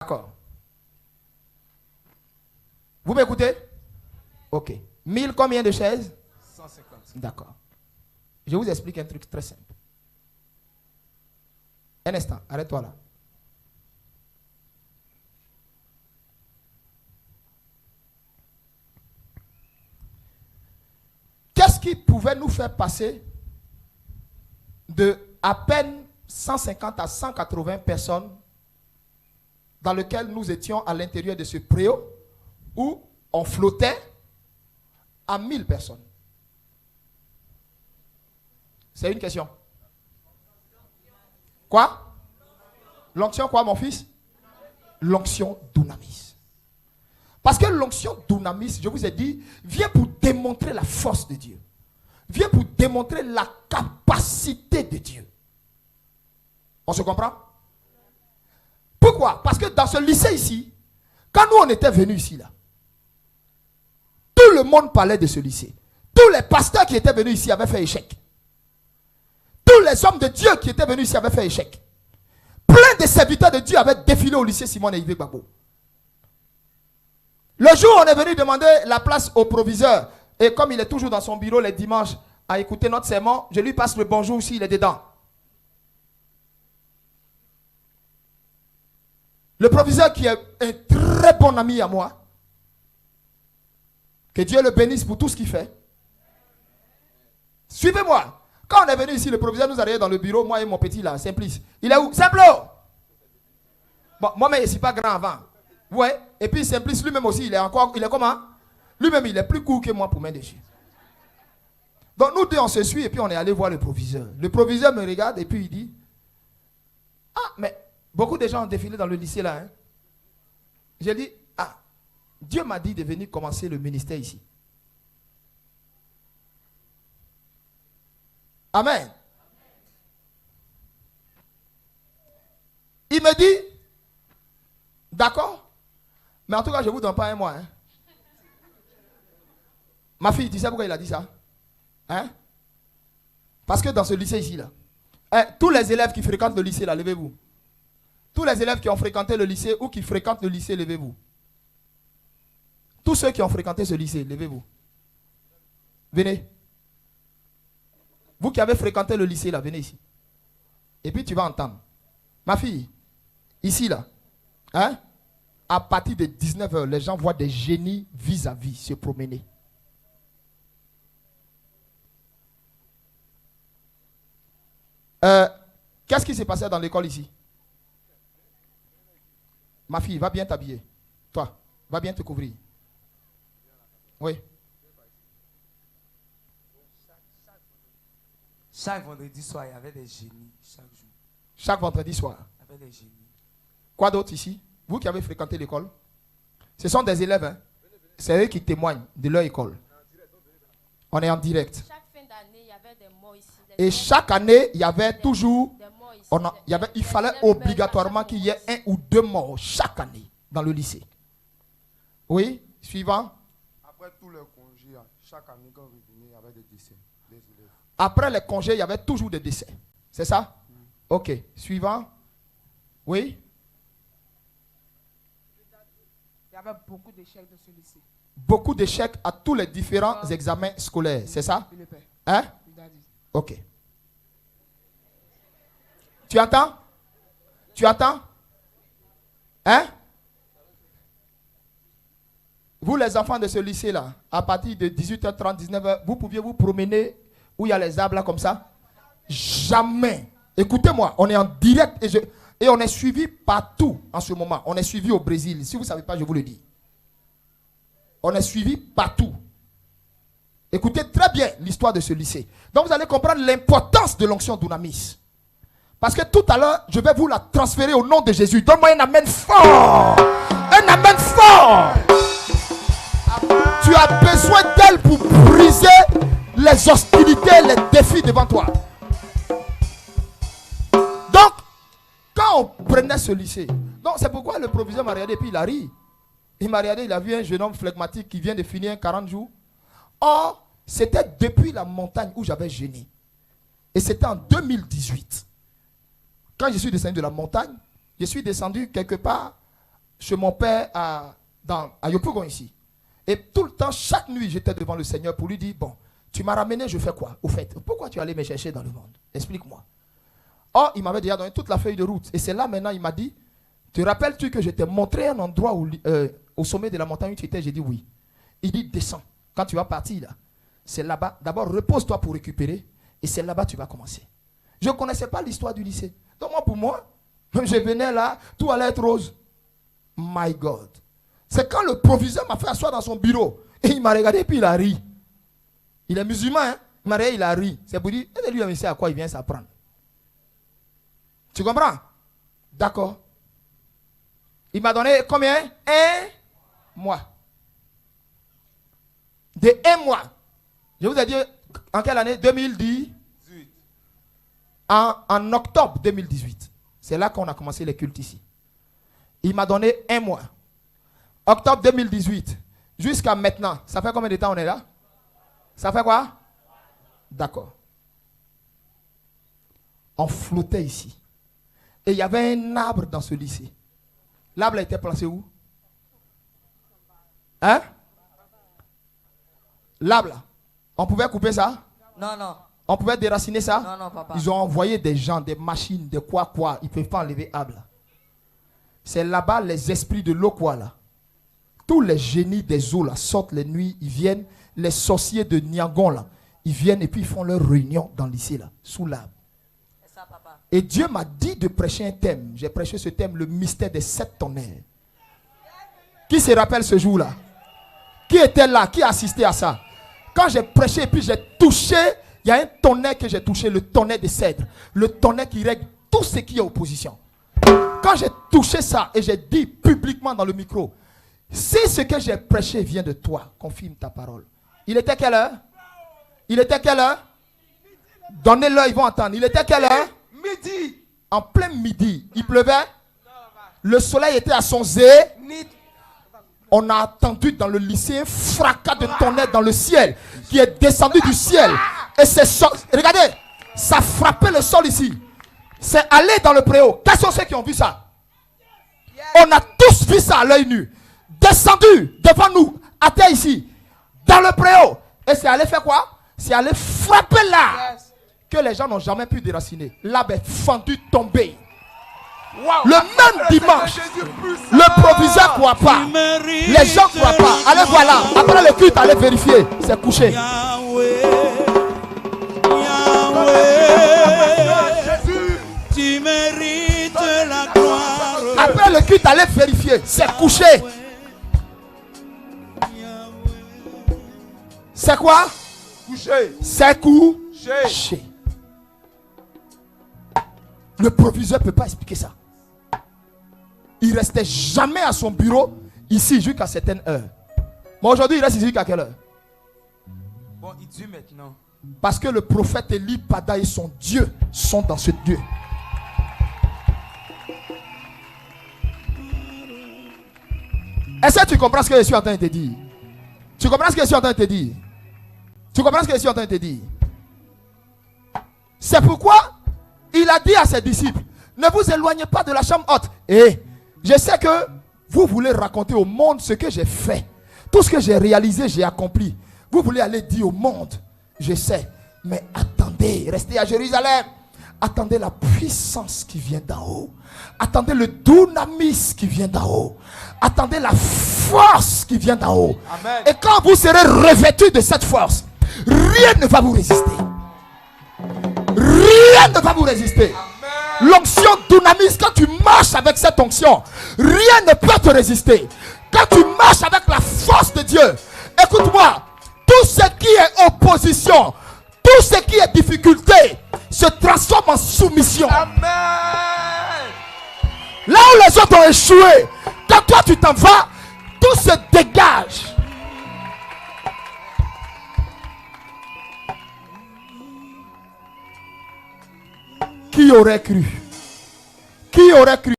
D'accord. Vous m'écoutez? Ok. 1000 combien de chaises? 150. D'accord. Je vous explique un truc très simple. Un instant, arrête-toi là. Qu'est-ce qui pouvait nous faire passer de à peine 150 à 180 personnes dans lequel nous étions à l'intérieur de ce préau où on flottait à 1000 personnes? C'est une question. Quoi? L'onction quoi, mon fils? L'onction dunamis. Parce que l'onction dunamis, je vous ai dit, vient pour démontrer la force de Dieu. Vient pour démontrer la capacité de Dieu. On se comprend? Pourquoi? Parce que dans ce lycée ici, quand nous on était venus ici là, tout le monde parlait de ce lycée. Tous les pasteurs qui étaient venus ici avaient fait échec. Tous les hommes de Dieu qui étaient venus ici avaient fait échec. Plein de serviteurs de Dieu avaient défilé au lycée Simon et Yves Gbagbo. Le jour où on est venu demander la place au proviseur, et comme il est toujours dans son bureau les dimanches à écouter notre sermon, je lui passe le bonjour s'il est dedans. Le proviseur qui est un très bon ami à moi, que Dieu le bénisse pour tout ce qu'il fait. Suivez-moi. Quand on est venu ici, le proviseur nous arrivait dans le bureau, moi et mon petit là, Simplice. Il est où? Simplo! Bon, moi-même, je ne suis pas grand avant. Ouais. Et puis Simplice lui-même aussi, il est comment? Lui-même, il est plus court que moi pour main dessus. Donc nous deux, on se suit et puis on est allé voir le proviseur. Le proviseur me regarde et puis il dit, ah, mais beaucoup de gens ont défilé dans le lycée là. Hein? J'ai dit, ah, Dieu m'a dit de venir commencer le ministère ici. Amen. Il me dit, d'accord, mais en tout cas, je ne vous donne pas un mois. Hein. Ma fille, tu sais pourquoi il a dit ça? Hein? Parce que dans ce lycée ici, là, tous les élèves qui fréquentent le lycée, là, levez-vous. Tous les élèves qui ont fréquenté le lycée ou qui fréquentent le lycée, levez-vous. Tous ceux qui ont fréquenté ce lycée, levez-vous. Venez. Vous qui avez fréquenté le lycée, là, venez ici. Et puis tu vas entendre. Ma fille, ici, là, hein, à partir de 19h, les gens voient des génies vis-à-vis se promener. Qu'est-ce qui s'est passé dans l'école ici? Ma fille, va bien t'habiller. Toi, va bien te couvrir. Oui. Chaque vendredi soir, il y avait des génies. Chaque jour. Chaque vendredi soir. Il y avait des génies. Quoi d'autre ici? Vous qui avez fréquenté l'école? Ce sont des élèves. Hein? C'est eux qui témoignent de leur école. On est en direct. Chaque fin d'année, il y avait des morts ici. Et chaque année, il y avait toujours... il fallait obligatoirement qu'il y ait 1 ou 2 morts chaque année dans le lycée. Oui, suivant. Après tous les congés, chaque année quand vous venez, il y avait des décès des élèves. Après les congés, il y avait toujours des décès. C'est ça? Ok, suivant. Oui. Il y avait beaucoup d'échecs dans ce lycée. Beaucoup d'échecs à tous les différents examens scolaires. C'est ça? Hein? Ok. Tu entends? Tu entends? Hein? Vous les enfants de ce lycée-là, à partir de 18h30, 19h, vous pouviez vous promener où il y a les arbres là comme ça? Jamais. Écoutez-moi, on est en direct et on est suivi partout en ce moment. On est suivi au Brésil. Si vous ne savez pas, je vous le dis. On est suivi partout. Écoutez très bien l'histoire de ce lycée. Donc vous allez comprendre l'importance de l'onction dunamis. Parce que tout à l'heure, je vais vous la transférer au nom de Jésus. Donne-moi un amen fort. Un amen fort. Tu as besoin d'elle pour briser les hostilités, les défis devant toi. Donc, quand on prenait ce lycée, donc c'est pourquoi le proviseur m'a regardé et puis il a ri. Il m'a regardé, il a vu un jeune homme flegmatique qui vient de finir 40 jours. Or, c'était depuis la montagne où j'avais jeûné. Et c'était en 2018. Quand je suis descendu de la montagne, je suis descendu quelque part chez mon père à Yopougon ici. Et tout le temps, chaque nuit, j'étais devant le Seigneur pour lui dire, bon, tu m'as ramené, je fais quoi? Au fait, pourquoi tu allais me chercher dans le monde? Explique-moi. Or, il m'avait déjà donné toute la feuille de route. Et c'est là maintenant, il m'a dit, te rappelles-tu que je t'ai montré un endroit au sommet de la montagne où tu étais? J'ai dit oui. Il dit, descends. Quand tu vas partir là, c'est là-bas. D'abord, repose-toi pour récupérer. Et c'est là-bas que tu vas commencer. Je ne connaissais pas l'histoire du lycée. Donc pour moi, je venais là, tout allait être rose. My God. C'est quand le proviseur m'a fait asseoir dans son bureau. Et il m'a regardé et puis il a ri. Il est musulman, hein? Il m'a regardé, il a ri. C'est pour dire, et lui, il sait à quoi il vient s'apprendre. Tu comprends? D'accord. Il m'a donné combien? 1 mois. De 1 mois. Je vous ai dit, en quelle année? 2010. En octobre 2018. C'est là qu'on a commencé les cultes ici. Il m'a donné 1 mois. Octobre 2018. Jusqu'à maintenant. Ça fait combien de temps on est là? Ça fait quoi? D'accord. On flottait ici. Et il y avait un arbre dans ce lycée. L'arbre était placé où? Hein? L'arbre là. On pouvait couper ça? Non, non. On pouvait déraciner ça? Non, non, papa. Ils ont envoyé des gens, des machines, des quoi. Ils ne peuvent pas enlever l'arbre là. C'est là-bas les esprits de l'eau quoi là. Tous les génies des eaux là sortent les nuits, ils viennent. Les sorciers de Niagon là, ils viennent et puis ils font leur réunion dans le lycée là, sous l'arbre. Et Dieu m'a dit de prêcher un thème. J'ai prêché ce thème, le mystère des 7 tonnerres. Qui se rappelle ce jour-là? Qui était là? Qui a assisté à ça? Quand j'ai prêché et puis j'ai touché, il y a un tonnerre que j'ai touché, le tonnerre des cèdres. Le tonnerre qui règle tout ce qui est opposition. Quand j'ai touché ça et j'ai dit publiquement dans le micro, si ce que j'ai prêché vient de toi, confirme ta parole. Il était quelle heure? Il était quelle heure? Donnez-leur, ils vont entendre. Il était quelle heure? Midi. En plein midi. Il pleuvait. Le soleil était à son zé. On a entendu dans le lycée un fracas de tonnerre dans le ciel qui est descendu du ciel. Et c'est regardez, ça frappait le sol ici. C'est allé dans le préau. Quels sont ceux qui ont vu ça? On a tous vu ça à l'œil nu. Descendu devant nous, à terre ici, dans le préau. Et c'est allé faire quoi? C'est allé frapper là. Que les gens n'ont jamais pu déraciner. L'arbre est fendu, tombé. Wow. Le même dimanche, le proviseur ne croit pas. Les gens ne croient pas. Allez voir là. Après le culte, allez vérifier. C'est couché. Yahweh, tu mérites la gloire. Après le culte, allez vérifier. C'est couché. C'est quoi? Couché. C'est couché. Le proviseur ne peut pas expliquer ça. Il restait jamais à son bureau ici jusqu'à certaines heures. Mais aujourd'hui, il reste ici jusqu'à quelle heure? Bon, il dure maintenant. Parce que le prophète Élie, Pada et son Dieu sont dans ce Dieu. Est-ce que tu comprends ce que je suis en train de te dire? Tu comprends ce que je suis en train de te dire? Tu comprends ce que je suis en train de te dire? C'est pourquoi il a dit à ses disciples, ne vous éloignez pas de la chambre haute. Et je sais que vous voulez raconter au monde ce que j'ai fait. Tout ce que j'ai réalisé, j'ai accompli. Vous voulez aller dire au monde, je sais. Mais attendez, restez à Jérusalem. Attendez la puissance qui vient d'en haut. Attendez le dunamis qui vient d'en haut. Attendez la force qui vient d'en haut. Amen. Et quand vous serez revêtus de cette force, rien ne va vous résister. Rien ne va vous résister. L'onction dunamis, quand tu marches avec cette onction, rien ne peut te résister. Quand tu marches avec la force de Dieu, écoute-moi, tout ce qui est opposition, tout ce qui est difficulté, se transforme en soumission. Amen. Là où les autres ont échoué, quand toi tu t'en vas, tout se dégage. Qui aurait cru? Qui aurait cru?